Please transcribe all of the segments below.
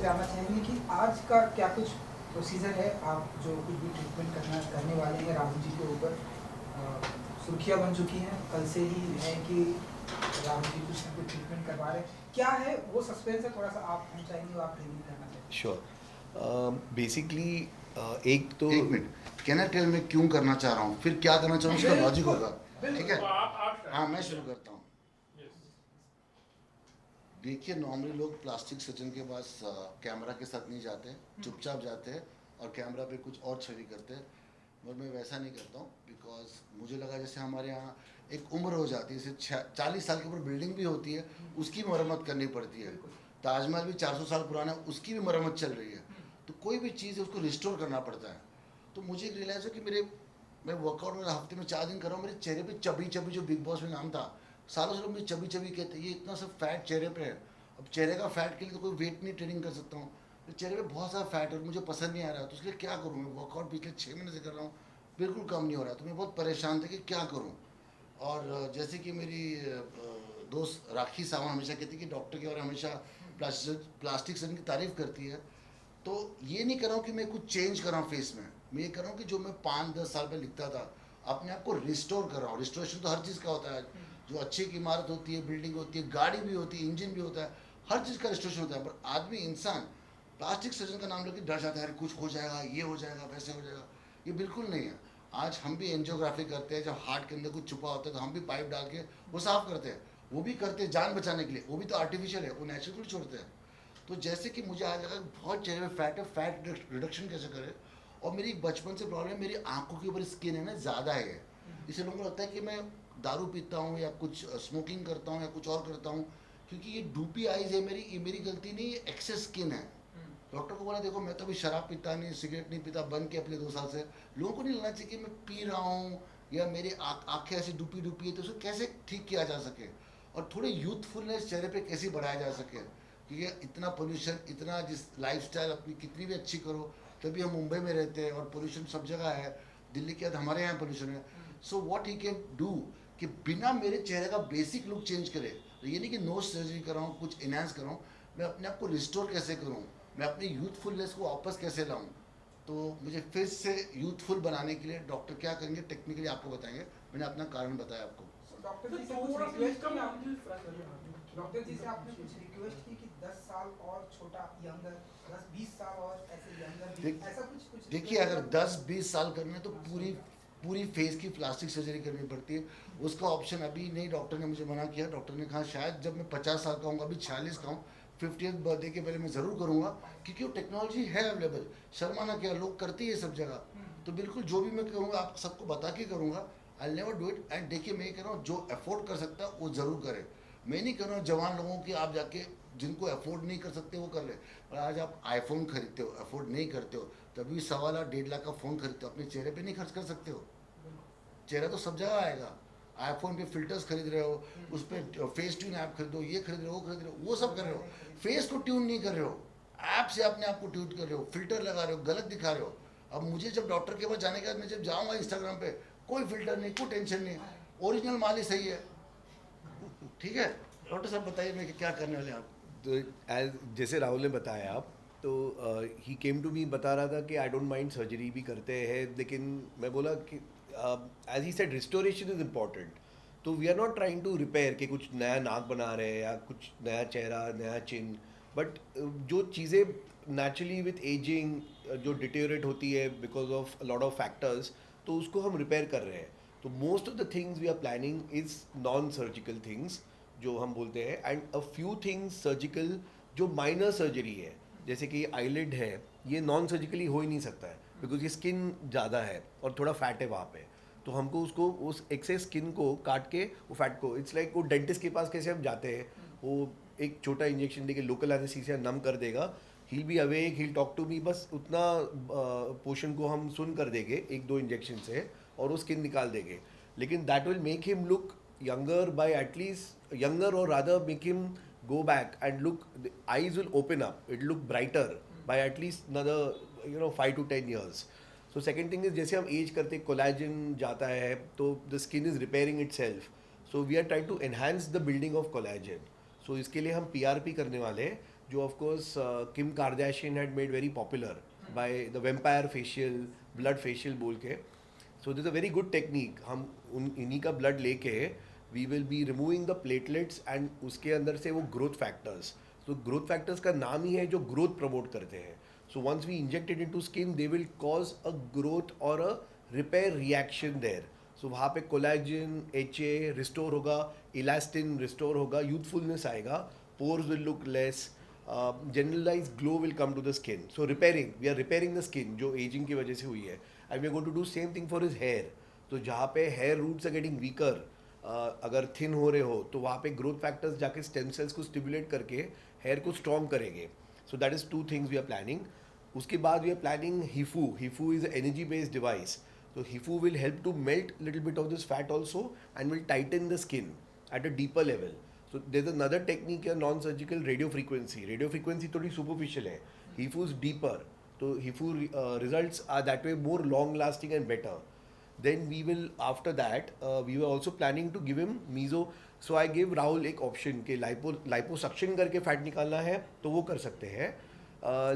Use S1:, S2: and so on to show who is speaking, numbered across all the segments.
S1: जानना चाहेंगे कि आज का क्या कुछ प्रोसीजर है, आप जो कुछ भी ट्रीटमेंट करने वाले हैं राहुल जी के ऊपर। सुर्खियाँ बन चुकी हैं, कल से ही है कि राहुल जी कुछ ट्रीटमेंट करवा रहे हैं, क्या है वो सस्पेंस है, थोड़ा सा आप हम चाहेंगे आप रिवील करना चाहेंगे।
S2: श्योर। बेसिकली एक तो
S3: एक मिनट, कैन आई टेल मैं क्यों करना चाह रहा हूँ, फिर क्या करना चाह रहा हूँ, उसका लॉजिक होगा, ठीक है। हाँ, मैं शुरू करता हूँ। देखिए, नॉर्मली लोग प्लास्टिक सर्जन के पास कैमरा के साथ नहीं जाते, चुपचाप जाते हैं और कैमरा पे कुछ और छवि करते हैं, और मैं वैसा नहीं करता हूँ। बिकॉज मुझे लगा जैसे हमारे यहाँ एक उम्र हो जाती है, जैसे 40 साल के ऊपर बिल्डिंग भी होती है, उसकी मरम्मत करनी पड़ती है। ताजमहल भी 400 साल पुराना है, उसकी भी मरम्मत चल रही है। तो कोई भी चीज़ है उसको रिस्टोर करना पड़ता है। तो मुझे रियलाइज़ हो कि मैं वर्कआउट में हफ्ते में 4 दिन कर रहा हूँ, मेरे चेहरे पे चबी चबी जो बिग बॉस में नाम था सालों से लोग मुझे चबी चबी कहते हैं, ये इतना सब फैट चेहरे पे है। अब चेहरे का फैट के लिए तो कोई वेट नहीं ट्रेनिंग कर सकता हूँ, तो चेहरे पे बहुत सारा फैट है और मुझे पसंद नहीं आ रहा, तो उसके लिए क्या करूँ? मैं वर्कआउट पिछले 6 महीने से कर रहा हूँ, बिल्कुल कम नहीं हो रहा, तो मैं बहुत परेशान था कि क्या करूँ। और जैसे कि मेरी दोस्त राखी सावंत हमेशा कहती है कि डॉक्टर के बारे में हमेशा प्लास्टिक सर्जन की तारीफ़ करती है, तो ये नहीं कर रहा हूँ कि मैं कुछ चेंज कर रहा हूँ फेस में, मैं ये कर रहा हूँ कि जो मैं 5-10 साल पहले लिखता था अपने आप को रिस्टोर कर रहा हूँ। रिस्टोरेशन तो हर चीज़ का होता है, जो अच्छी एक इमारत होती है, बिल्डिंग होती है, गाड़ी भी होती है, इंजन भी होता है, हर चीज़ का रिस्टोरेशन होता है। पर आदमी इंसान प्लास्टिक सर्जन का नाम लेकर डर जाता है, अरे कुछ हो जाएगा, ये हो जाएगा, वैसे हो जाएगा। ये बिल्कुल नहीं है। आज हम भी एंजियोग्राफी करते हैं, जब हार्ट के अंदर कुछ छुपा होता है तो हम भी पाइप डाल के वो साफ़ करते हैं, वो भी करते हैं जान बचाने के लिए, वो भी तो आर्टिफिशियल है, वो नेचुरल थोड़ी छोड़ते हैं। तो जैसे कि मुझे आज लगा बहुत चेहरे में फैट है, फैट रिडक्शन कैसे करें। और मेरी एक बचपन से प्रॉब्लम है, मेरी आंखों के ऊपर स्किन है ना ज़्यादा है, इससे लोगों को लगता है कि मैं दारू पीता हूँ या कुछ स्मोकिंग करता हूँ या कुछ और करता हूँ, क्योंकि ये डूपी आइज़ है मेरी, ये मेरी गलती नहीं, ये एक्सेस स्किन है। डॉक्टर को बोला देखो मैं तो अभी शराब पीता नहीं, सिगरेट नहीं पीता, बंद किया पिछले 2 साल से, लोगों को नहीं लगना चाहिए कि मैं पी रहा हूँ या मेरी आँखें ऐसी डूपी डूपी है, तो उसको कैसे ठीक किया जा सके और थोड़े यूथफुलनेस चेहरे पे कैसे बढ़ाया जा सके। क्योंकि इतना पोल्यूशन, इतना जिस लाइफस्टाइल अपनी कितनी भी अच्छी करो, तभी हम मुंबई में रहते हैं और पोल्यूशन सब जगह है, दिल्ली के बाद हमारे यहाँ पोल्यूशन है। So what he can do कि बिना मेरे चेहरे का बेसिक लुक चेंज करे, तो ये नहीं कि नोज सर्जरी कराऊँ, कुछ इनहेंस कराऊँ, मैं अपने आप को रिस्टोर कैसे करूँ, मैं अपनी यूथफुलनेस को वापस कैसे लाऊँ। तो मुझे फिर से यूथफुल बनाने के लिए डॉक्टर क्या करेंगे टेक्निकली आपको बताएंगे, मैंने अपना कारण बताया आपको।
S1: डॉक्टर जी से कुछ
S4: थोड़ा सा
S1: रिक्वेस्ट
S4: कम
S1: की
S4: है,
S1: आपने?
S4: मुझे
S1: डॉक्टर जी से आपने कुछ रिक्वेस्ट की कि 10 साल और छोटा, यंगर, 10-20 साल और ऐसे यंगर भी,
S3: देख-
S1: ऐसा कुछ
S3: देखिए
S1: request
S3: अगर
S1: आपने?
S3: 10-20 साल करना है तो पूरी फेस की प्लास्टिक सर्जरी करनी पड़ती है। उसका ऑप्शन अभी नहीं, डॉक्टर ने मुझे मना किया। डॉक्टर ने कहा शायद जब मैं 50 साल का हूँ, अभी 46 का हूँ, 50th बर्थडे के पहले मैं ज़रूर करूँगा, क्योंकि वो टेक्नोलॉजी है अवेलेबल। शर्माना क्या, लोग करती है सब जगह। तो बिल्कुल जो भी मैं करूँगा आप सबको बता के करूँगा, I never do it. And देखिए मैं ये कह रहा हूँ, जो अफोर्ड कर सकता है वो ज़रूर करे। मैं नहीं कर रहा हूँ जवान लोगों की आप जाके, जिनको अफोर्ड नहीं कर सकते वो कर ले। और आज आप आईफोन खरीदते हो, अफोर्ड नहीं करते हो, तभी 1.25 लाख 1.5 लाख का फ़ोन खरीदते हो, अपने चेहरे पे नहीं खर्च कर सकते हो। चेहरा तो सब जगह आएगा। आईफोन पे फिल्टर्स खरीद रहे हो, उस पर फेस ट्यून ऐप खरीदो, ये खरीद रहे हो, वो खरीद रहे हो, वो सब कर रहे हो, फेस को ट्यून नहीं कर रहे हो, ऐप से अपने आप को ट्यून कर रहे हो, फिल्टर लगा रहे हो, गलत दिखा रहे हो। अब मुझे जब डॉक्टर के पास जाने के बाद मैं जब जाऊँगा इंस्टाग्राम पे, कोई फिल्टर नहीं, कोई टेंशन नहीं, ओरिजिनल माल ही सही है। ठीक है डॉक्टर साहब बताइए मैं क्या करने वाले हैं आप।
S2: तो जैसे राहुल ने बताया आप, तो ही केम टू मी बता रहा था कि आई डोंट माइंड सर्जरी भी करते हैं, लेकिन मैं बोला कि as he said restoration is important. तो we are not trying to repair कि कुछ नया नाक बना रहे हैं या कुछ नया चेहरा, नया चिन, बट जो चीज़ें नेचुरली विथ एजिंग जो डिटेरियोरेट होती है because of lot of factors, तो उसको हम रिपेयर कर रहे हैं। तो most of the things we are planning is non surgical things जो हम बोलते हैं, and a few things surgical जो माइनर सर्जरी है, जैसे कि आईलिड है, ये नॉन सर्जिकली हो ही नहीं सकता है बिकॉज ये स्किन ज़्यादा है और थोड़ा फैट है वहाँ पे। तो हमको उसको उस एक्सेस स्किन को काट के वो फैट को, इट्स लाइक वो डेंटिस्ट के पास कैसे हम जाते हैं, वो एक छोटा इंजेक्शन देके लोकल एनेस्थीसिया नम कर देगा, he'll be awake, he'll talk to me, बस उतना पोर्शन को हम सुन कर देंगे 1-2 इंजेक्शन से और वो स्किन निकाल देंगे। लेकिन that will make him look younger by at least younger, or rather make him go back and look, the eyes will open up, it look brighter by at least another 5 to 10 years. So second thing is जैसे हम as करते collagen जाता है तो the skin is repairing itself, so we are trying to enhance the building of collagen. So इसके लिए हम PRP करने वाले हैं, जो of course Kim Kardashian had made very popular by the vampire facial, blood facial बोल के. So this is a very good technique. हम इन्हीं का ब्लड लेके we will be removing the platelets and उसके अंदर से वो ग्रोथ फैक्टर्स, तो ग्रोथ फैक्टर्स का नाम ही है जो ग्रोथ प्रमोट करते हैं। So once we injected into skin they will cause a growth और a repair reaction there. So वहाँ पे कोलेजन, HA रिस्टोर होगा, इलास्टिन रिस्टोर होगा, यूथफुलनेस आएगा, pores will look less, generalise glow will come to the skin. So repairing, we are repairing the skin जो ageing की वजह से हुई है, and we are going to do same thing for his hair. तो जहाँ पे hair roots are getting weaker, अगर थिन हो रहे हो तो वहाँ पे ग्रोथ फैक्टर्स जाके स्टेम सेल्स को स्टिमुलेट करके हेयर को स्ट्रॉन्ग करेंगे। So that is 2 things we are planning. उसके बाद we are planning HIFU. HIFU is energy based device, तो HIFU will help to melt little bit of this fat also and will tighten the skin at a deeper level. So there's another technique here, non-surgical radio frequency. Radio frequency थोड़ी superficial है. HIFU's deeper. So HIFU results are that way more long-lasting and better. Then we will, after that, we were also planning to give him meso. So I gave Rahul एक option कि liposuction करके fat निकालना है तो वो कर सकते हैं.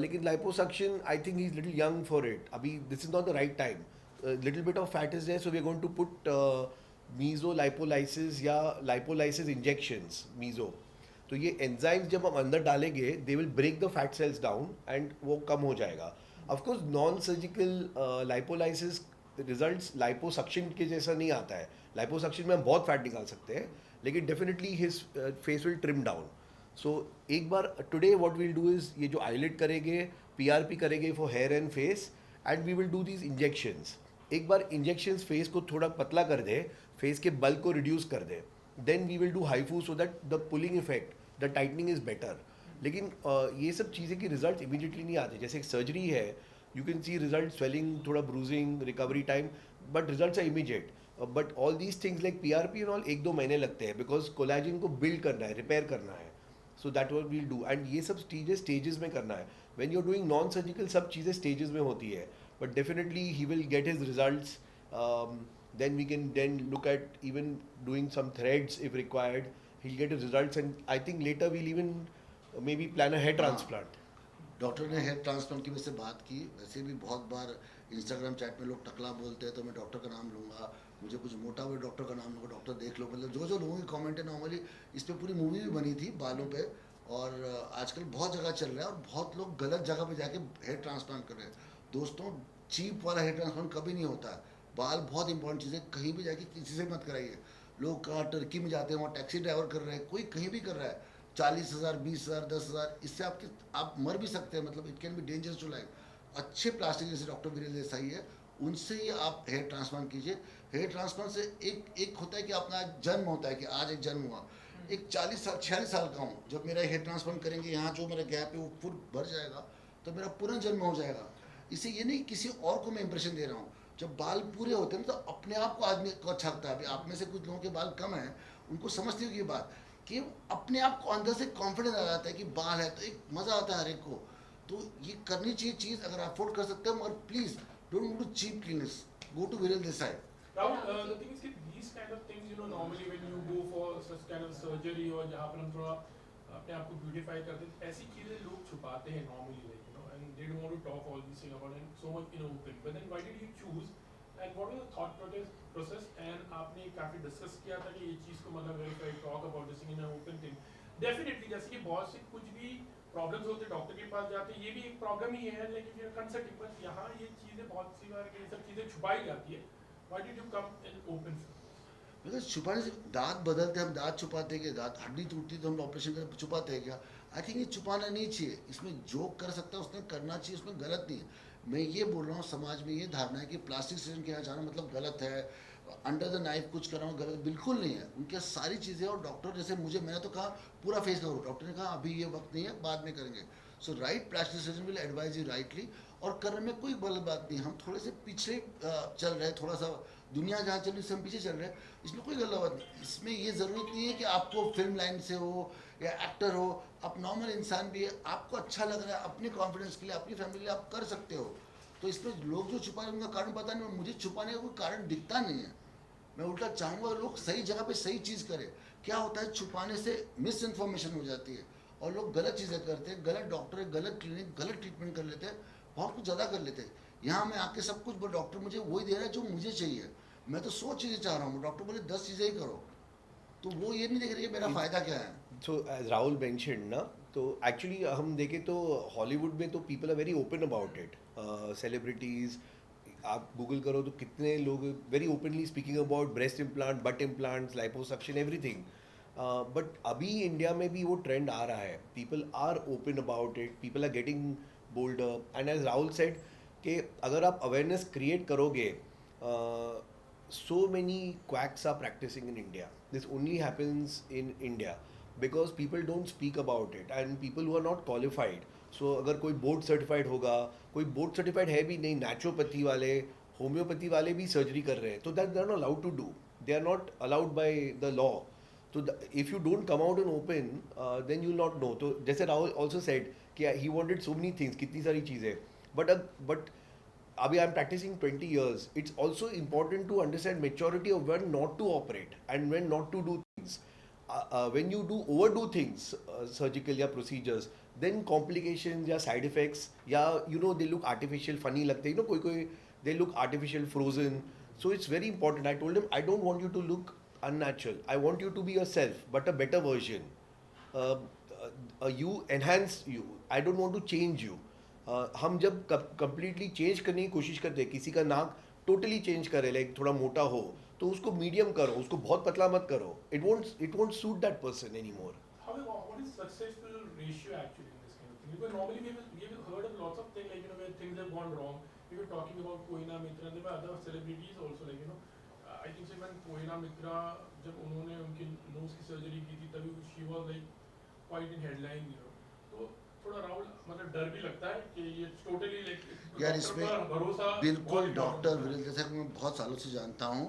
S2: लेकिन liposuction, I think he's little young for it. अभी this is not the right time. Little bit of fat is there, so we are going to put meso lipolysis या lipolysis injections meso. तो ये enzymes जब हम अंदर डालेंगे, they will break the fat cells down and वो कम हो जाएगा. Of course, non-surgical lipolysis results liposuction के जैसा नहीं आता है. Liposuction में हम बहुत fat निकाल सकते हैं, लेकिन definitely his face will trim down. So एक बार today what we'll do is ये जो eyelid करेंगे, PRP करेंगे for hair and face, and we will do these injections. एक बार injections face को थोड़ा पतला कर दे, face के bulk को reduce कर दे, then we will do HIFU so that the pulling effect, the tightening is better. लेकिन ये सब चीज़ें की रिजल्ट इमीडिएटली नहीं आते. जैसे एक सर्जरी है, you can see result, swelling, थोड़ा bruising, recovery time, but results are immediate. But all these things like PRP and all 1-2 महीने लगते हैं बिकॉज कोलेजन को बिल्ड करना है, रिपेयर करना है. So that what we'll do. And ये सब चीज़ें स्टेजेस में करना है. When you are doing non surgical सब चीज़ें स्टेजेस में होती है. But definitely he will get his results. Then we can then look at even doing some threads if required. He'll get his results, and I think later we'll even maybe plan a hair transplant.
S3: Doctor ने hair transplant की वजह से बात की. वैसे भी बहुत बार Instagram chat में लोग टकला बोलते हैं तो मैं डॉक्टर का नाम लूँगा, मुझे कुछ मोटा हुआ डॉक्टर का नाम लूँगा, डॉक्टर देख लो. मतलब जो लोगों की कमेंट है नॉर्मली, इस पर पूरी मूवी भी बनी थी बालों पे, और आजकल बहुत जगह चल रहा है और बहुत लोग गलत जगह पे जाके हेयर ट्रांसप्लांट कर रहे हैं. दोस्तों, चीप वाला हेयर ट्रांसप्लांट कभी नहीं होता है. बाल बहुत इंपॉर्टेंट चीज़ है. कहीं भी जाके किसी से मत कराइए. लोग कहाँ टर्की में जाते हैं, वहाँ टैक्सी ड्राइवर कर रहे हैं, कोई कहीं भी कर रहा है. 40,000, 20,000, 10,000, इससे आप मर भी सकते हैं. मतलब it can be dangerous to life. अच्छे प्लास्टिक जैसे डॉक्टर वीरेंद्र देसाई है, उनसे ही आप हेयर ट्रांसप्लांट कीजिए. हेयर ट्रांसप्लांट से एक होता है कि अपना जन्म होता है कि आज एक जन्म हुआ. एक 46 साल का हूँ, जब मेरा हेयर ट्रांसप्लांट करेंगे, यहाँ जो मेरा गैप है वो फुल भर जाएगा, तो मेरा पूरा जन्म हो जाएगा. इससे ये नहीं किसी और को मैं इंप्रेशन दे रहा हूँ. जब बाल पूरे होते हैं तो अपने आप को आदमी को अच्छा लगता है. अभी आप में से कुछ लोगों के बाल कम हैं, उनको समझती होगी ये बात कि अपने आप को अंदर से कॉन्फिडेंस आ जाता है कि बाल है, तो एक मज़ा आता है हर एक को. तो ये करनी चाहिए चीज़ अगर आप अफोर्ड कर सकते हैं. मगर please don't go to cheap clinics, go to Virendra Desai.
S4: Rahul, the thing is that these kind of things, normally when you go for such kind of surgery और जहाँ पर हम थोड़ा अपने आप को ब्यूटीफाई करते हैं, ऐसी चीज़ें लोग छुपाते हैं normally, and they don't want to talk all these things about it so much in open. But then why did you choose, and what was the thought process? And आपने काफ़ी डिस्कस किया था कि ये चीज़ को मतलब if I talk about this thing in an open thing, definitely जैसे कि बहुत से कुछ भी प्रॉब्लम्स होते हैं डॉक्टर के पास जाते हैं, ये भी एक प्रॉब्लम ही है, लेकिन फिर कंसल्टिंग. बट यहाँ ये चीज़ें बहुत सी बार ये सब चीज़ें छुपाई जाती है. Why did you come in open?
S3: Because छुपाने से दांत बदलते, हम दांत छुपाते हैं कि दांत हड्डी टूटती तो हम ऑपरेशन कर छुपाते हैं क्या? आई थिंक ये छुपाना नहीं चाहिए. इसमें जो कर सकता है उसने करना चाहिए, उसमें गलत नहीं है. मैं ये बोल रहा हूँ, समाज में ये धारणा है कि प्लास्टिक सर्जन के यहाँ जाना मतलब गलत है, अंडर द नाइफ कुछ कराना गलत. बिल्कुल नहीं है. उनके सारी चीज़ें, और डॉक्टर जैसे मैंने तो कहा पूरा फेस करो, डॉक्टर ने कहा अभी ये वक्त नहीं है, बाद में करेंगे. So right plastic surgeon will advise you rightly. और करने में कोई गलत बात नहीं. हम थोड़े से पीछे चल रहे हैं, थोड़ा सा दुनिया जहाँ चल रही है हम पीछे चल रहे हैं, इसमें कोई गलत बात नहीं. इसमें ये ज़रूरत नहीं है कि आपको फिल्म लाइन से हो या एक्टर हो. आप नॉर्मल इंसान भी है, आपको अच्छा लग रहा है, अपने कॉन्फिडेंस के लिए, अपनी फैमिली के लिए आप कर सकते हो. तो इसमें लोग जो छुपा रहे हैं उनका कारण पता नहीं. मुझे छुपाने का कोई कारण दिखता नहीं है. मैं उल्टा चाहूँगा लोग सही जगह पे सही चीज़ करें. क्या होता है, छुपाने से मिस इन्फॉर्मेशन हो जाती है और लोग गलत चीज़ें करते हैं, गलत डॉक्टर, गलत क्लिनिक, गलत ट्रीटमेंट कर लेते हैं, बहुत कुछ ज़्यादा कर लेते हैं. यहाँ मैं आके सब कुछ डॉक्टर मुझे वही दे रहा है जो मुझे चाहिए. मैं तो 100 चीज़ें चाह रहा हूँ, डॉक्टर बोले 10 चीज़ें ही करो, तो वो ये नहीं देख रही है मेरा फ़ायदा क्या है.
S2: So as Rahul mentioned ना, तो एक्चुअली हम देखें तो हॉलीवुड में तो people are very open about it. Celebrities आप गूगल करो तो कितने लोग very openly speaking about breast implant, but implants, liposuction, everything. But अभी इंडिया में भी वो ट्रेंड आ रहा है. People are open about it, people are getting bolder. And as Rahul said कि अगर आप अवेयरनेस क्रिएट करोगे, so many quacks are practicing in India. This only happens in India because people don't speak about it and people who are not qualified. So अगर कोई board certified होगा, कोई board certified है भी नहीं, naturopathy वाले, homeopathy वाले भी सर्जरी कर रहे हैं, तो that they are not allowed to do. They are not allowed by the law. So if you don't come out and open, then you'll not know. तो जैसे राहुल also said कि he wanted so many things, कितनी सारी चीज़ें, but अभी I'm practicing 20 years. It's also important to understand maturity of when not to operate and when not to do things. When you overdo things, surgical या procedures, then complications या side effects या they look artificial, funny लगते हैं, कोई they look artificial, frozen. So it's very important. I told him I don't want you to look unnatural. I want you to be yourself, but a better version. You enhance you. I don't want to change you. हम जब completely change करने की कोशिश करते हैं, किसी का नाक totally change करे, like थोड़ा मोटा हो, तो उसको medium करो, उसको बहुत पतला मत करो. It won't suit that person anymore.
S4: However, what is successful ratio actually in this kind of thing? Because normally we have heard of lots of things like where things have gone wrong. We were talking about Koina Mitra and there were other celebrities also like I think so when Koina Mitra जब उन्होंने उनकी nose की surgery की थी तभी she was like quite in headline तो थोड़ा राहुल मतलब डर भी लगता है कि ये टोटली लाइक
S3: यार इसमें
S4: भरोसा
S3: बिल्कुल डॉक्टर विरल जैसा कि मैं बहुत सालों से जानता हूँ,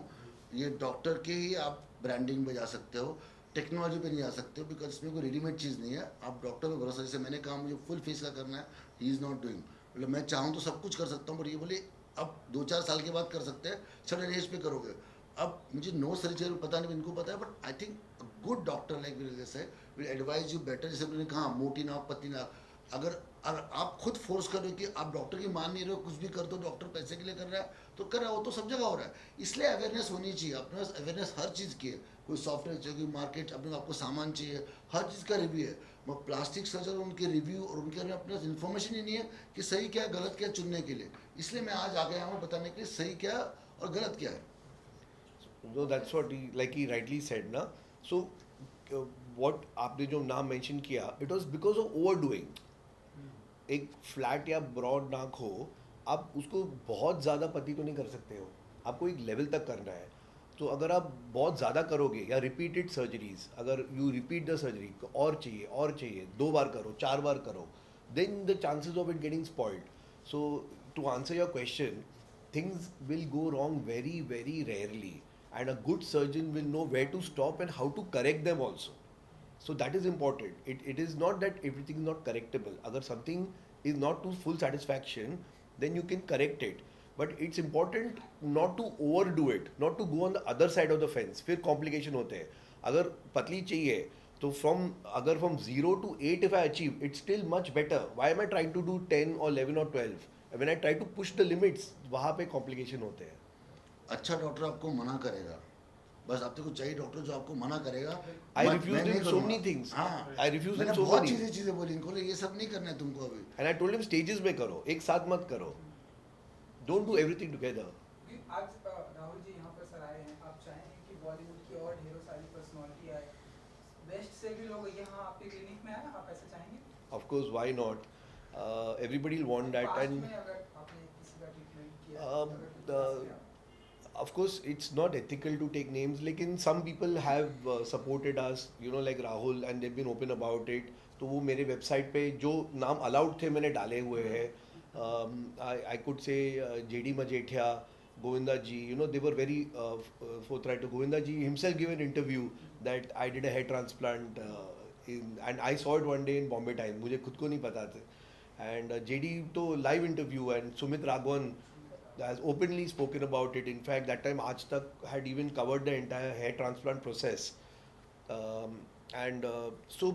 S3: ये डॉक्टर के ही आप ब्रांडिंग में जा सकते हो, टेक्नोलॉजी पे नहीं जा सकते हो, बिकॉज इसमें कोई रेडीमेड चीज़ नहीं है. आप डॉक्टर पे भरोसा, जैसे मैंने कहा मुझे फुल फेस का करना है, ही इज़ नॉट डूइंग. मतलब मैं चाहूँ तो सब कुछ कर सकता हूँ, बट ये बोले अब 2-4 साल के बाद कर सकते हैं, सडन एज पे करोगे. अब मुझे नो सर्जरी पता नहीं, इनको पता है, but I think good doctor like विरल जैसे विल एडवाइज यू बेटर. जैसे मैंने कहा मोटी नाक पतली नाक, अगर आप खुद फोर्स करो कि आप डॉक्टर की मान नहीं रहे हो, कुछ भी कर दो, डॉक्टर पैसे के लिए कर रहा है तो कर रहा है, वो तो सब जगह हो रहा है. इसलिए अवेयरनेस होनी चाहिए. अपने पास अवेयरनेस हर चीज़ की है. कोई सॉफ्टवेयर चाहिए, कोई मार्केट, अपने आपको सामान चाहिए, हर चीज़ का रिव्यू है. मगर प्लास्टिक सर्जन उनके रिव्यू और उनके बारे में अपने पास इन्फॉर्मेशन ही नहीं है कि सही क्या गलत क्या चुनने के लिए. इसलिए मैं आज आ गया हूँ बताने के लिए सही क्या और गलत क्या है.
S2: No, that's what he rightly said ना. So what आपने जो नाम मेंशन किया, it was because of overdoing. एक फ्लैट या ब्रॉड नाक हो, आप उसको बहुत ज़्यादा पतली तो नहीं कर सकते हो, आपको एक लेवल तक करना है. तो अगर आप बहुत ज़्यादा करोगे या रिपीटेड सर्जरीज, अगर यू रिपीट द सर्जरी और चाहिए 2 बार करो, 4 बार करो, then the chances of it getting spoiled. So to answer your question, things will go wrong very very rarely, and a good surgeon will know where to stop and how to correct them also. So that is important. It is not that everything is not correctable. Agar something is not to full satisfaction, then you can correct it. But it's important not to overdo it, not to go on the other side of the fence. फिर complication होते हैं. अगर पतली चाहिए तो अगर from 0 to 8 if I achieve, it's still much better. Why am I trying to do 10 or 11 or 12? When I try to push the limits, वहाँ पे complication होते हैं.
S3: अच्छा डॉक्टर आपको मना करेगा, बस आपको कुछ चाहिए डॉक्टर जो आपको मना करेगा.
S2: I refused him so many things.
S3: हाँ,
S2: I refused him
S3: मैंने
S2: so
S3: बहुत
S2: many.
S3: चीज़ें बोली इनको, ये सब नहीं करना है तुमको अभी.
S2: And I told him stages में करो, एक साथ मत करो. Don't do everything together.
S1: आज राहुल जी यहाँ पर सर आए हैं, आप चाहेंगे कि बॉलीवुड की और ढेरों सारी पर्सनालिटी आए, वेस्ट से भी लोग यहाँ आपके क्लिनिक में आए, आप ऐसा चाहेंगे?
S2: Of course, why not? Everybody will want that.
S1: Past
S2: And
S1: में अगर आपने किसी का ट्रीटमेंट किया,
S2: Um,
S1: अगर कुछ
S2: the-
S1: ऐसा किया,
S2: of course, it's not ethical to take names. लेकिन some people have supported us, like Rahul, and they've been open about it. तो वो मेरे वेबसाइट पे जो नाम अलाउड थे मैंने डाले हुए हैं. I could say JD Majetia, Govinda ji, they were very forthright. Govinda ji himself gave an interview that I did a hair transplant and I saw it one day in Bombay Times. मुझे खुद को नहीं पता था. And JD तो live interview, and Sumit Raghavan has openly spoken about it. In fact, that time Aaj Tak had even covered the entire hair transplant process. So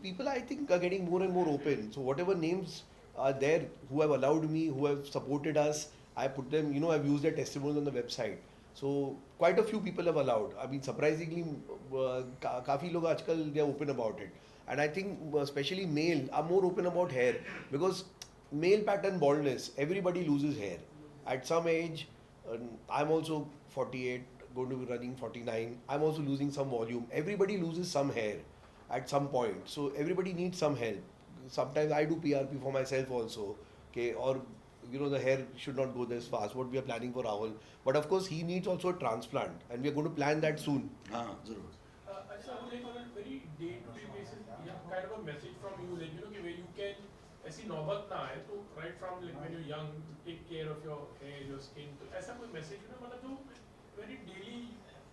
S2: people I think are getting more and more open. So whatever names are there who have allowed me, who have supported us, I put them, I've used their testimonials on the website. So quite a few people have allowed. I mean, surprisingly, काफ़ी लोग आजकल they are open about it. And I think especially male are more open about hair, because male pattern baldness, everybody loses hair. At some age, I'm also 48, going to be running 49. I'm also losing some volume. Everybody loses some hair at some point. So everybody needs some help. Sometimes I do PRP for myself also. Okay, or the hair should not go this fast. What we are planning for Rahul. But of course, he needs also a transplant, and we are going to plan that soon.
S3: हाँ जरूर.
S4: अच्छा, like on a very day-to-day basis, kind of a message from you, like कि where you can ऐसी नौबत ना आए, तो right from like when you're young, take care of your hair, your skin. तो ऐसा कोई message मतलब जो very daily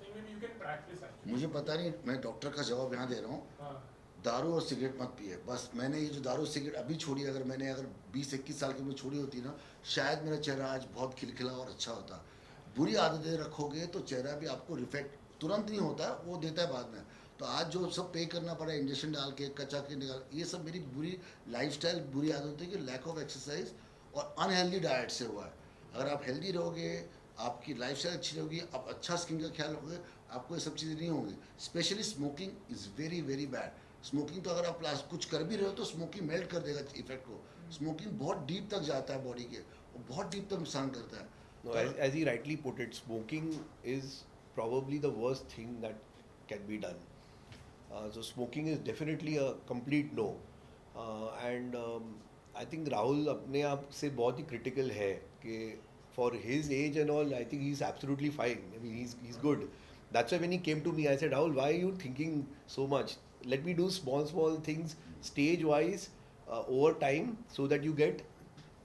S4: thing maybe you can practice actually.
S3: मुझे पता नहीं, मैं डॉक्टर का जवाब यहाँ दे रहा हूँ,
S4: हाँ,
S3: दारू और सिगरेट मत पिए। बस मैंने ये जो दारू सिगरेट अभी छोड़ी, अगर मैंने 20-21 साल की उम्र छोड़ी होती ना, शायद मेरा चेहरा आज बहुत खिलखिला और अच्छा होता। बुरी आदतें रखोगे तो चेहरा भी आपको रिफ्लेक्ट तुरंत नहीं होता, वो देता है बाद में। तो आज जो सब पे करना पड़ा, इंजेक्शन डाल के, कच्चा के निकाल, ये सब मेरी बुरी लाइफस्टाइल, बुरी आदतें की लैक ऑफ एक्सरसाइज और अनहेल्दी डाइट से हुआ है। अगर आप हेल्दी रहोगे, आपकी लाइफस्टाइल अच्छी रहोगी, आप अच्छा स्किन का ख्याल रखोगे, आपको ये सब चीज़ें नहीं होंगी। Specially smoking is very very bad. Smoking तो अगर आप कुछ कर भी रहे हो तो स्मोकिंग मेल्ट कर देगा इफेक्ट को। स्मोकिंग बहुत डीप तक जाता है बॉडी के, और बहुत डीप तक नुकसान करता है।
S2: No, as he rightly put it, smoking is probably the worst thing that can be done. So smoking is definitely a complete no. And I think Rahul अपने आप से बहुत ही critical है कि for his age and all, I think he's absolutely fine. I mean, he's good. That's why when he came to me, I said, Rahul, why are you thinking so much? Let me do small things, stage wise, over time, so that you get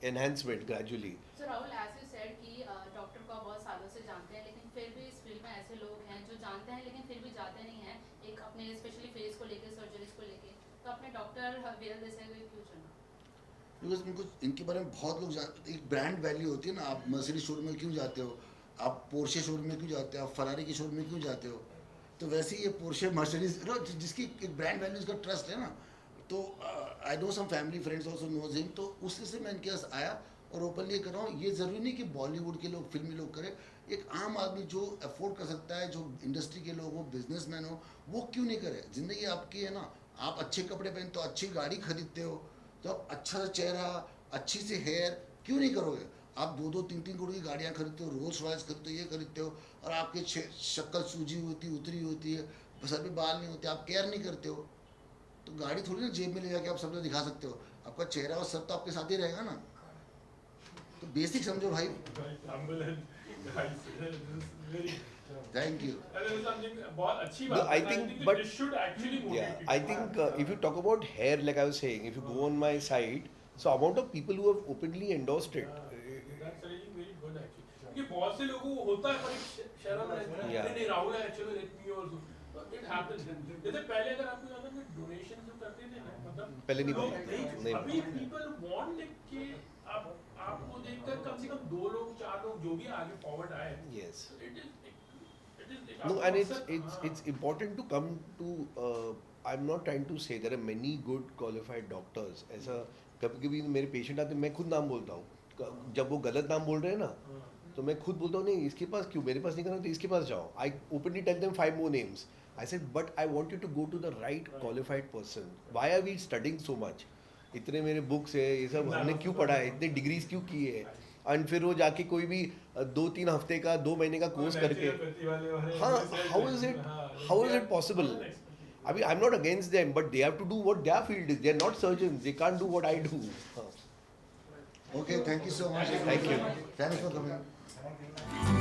S2: enhancement gradually.
S5: So Rahul, as you said कि doctor को आप बहुत सालों से जानते हैं, लेकिन फिर भी इस फील्ड में ऐसे लोग हैं जो जानते हैं लेकिन फिर भी जाते नहीं हैं, एक अपने स्पेशली फेस को लेके, सर्जरीज को लेके, तो अपने डॉक्टर विरल देसाई को क्यों चुना?
S3: बिकॉज इनको इनके बारे में बहुत लोग एक ब्रांड वैल्यू होती है ना। आप मर्सिडीज शोरूम में क्यों जाते हो, आप पोर्शे शोरूम में क्यों जाते हो, आप फरारी के शोरूम में क्यों जाते हो? तो वैसे ही ये पोर्शे मर्सिडीज जिसकी एक ब्रांड वैल्यू, इसका ट्रस्ट है ना। तो I know some family friends also knows him, तो उससे से मैं इनके पास आया और ओपनली कर रहा हूँ। ये ज़रूरी नहीं कि बॉलीवुड के लोग, फिल्मी लोग करें। एक आम आदमी जो अफोर्ड कर सकता है, जो इंडस्ट्री के लोग हो, बिजनेसमैन हो, वो क्यों नहीं करे? ज़िंदगी आपकी है ना। आप अच्छे कपड़े पहनते हो, अच्छी गाड़ी खरीदते हो, तो आप अच्छा सा चेहरा, अच्छी सी हेयर क्यों नहीं करोगे? आप 2-2, 3-3 करोड़ की गाड़ियाँ खरीदते हो, रोल्स रॉयस खरीदते हो, ये खरीदते हो, और आपकी शक्ल सूजी होती, उतरी होती है, सर पे बाल नहीं होते, आप केयर नहीं करते हो। तो गाड़ी थोड़ी ना जेब में ले जाके आप सब दिखा सकते हो। आपका चेहरा और सब तो आपके साथ ही रहेगा ना। तो बेसिक समझो भाई।
S4: humble and guys, this is very.
S3: Thank you.
S4: And there is something बहुत अच्छी
S2: No,
S4: बात
S2: I
S4: है, and
S2: think,
S4: that
S2: but
S4: this should actually motivate
S2: yeah,
S4: people.
S2: I think if you talk about hair, like I was saying, if you go on my site, so amount of people who have openly endorsed it.
S4: That's really very good actually. क्योंकि बहुत से लोगों को होता है पर एक शर्म रहती है,
S2: Yeah.
S4: नहीं राहुल है, चलो let me also. So it happens. जैसे पहले अगर आपको याद है कि डोनेशन जो करते थे ना, मतलब
S2: पहले नहीं
S4: लोग
S2: करते,
S4: नहीं,
S2: नहीं
S4: अभी people want it कि आपको देखकर कम से कम 2 लोग 4 लोग जो भी आगे फॉरवर्ड आए,
S2: Yes.
S4: it is
S2: No, and it's important to come to. I'm not trying to say there are many good qualified doctors. ऐसा कभी-कभी मेरे पेशेंट आते हैं, मैं खुद नाम बोलता हूँ। जब वो गलत नाम बोल रहे हैं ना, तो मैं खुद बोलता हूँ नहीं इसके पास क्यों, मेरे पास नहीं करना तो इसके पास जाओ। I openly tell them 5 more names. I said, but I want you to go to the right qualified person. Why are we studying so much? इतने मेरे बुक्स है, ये सब हमने क्यों पढ़ा है, इतने डिग्रीज क्यों की है, और फिर वो जाके कोई भी 2-3 हफ्ते का 2 महीने का कोर्स करके, हाँ, how is it possible? I mean, I'm not against them, but they have to do what their field is. They are not surgeons. They can't do what I do.
S3: Okay, thank you so much.
S2: Thank you.
S3: Thanks for coming.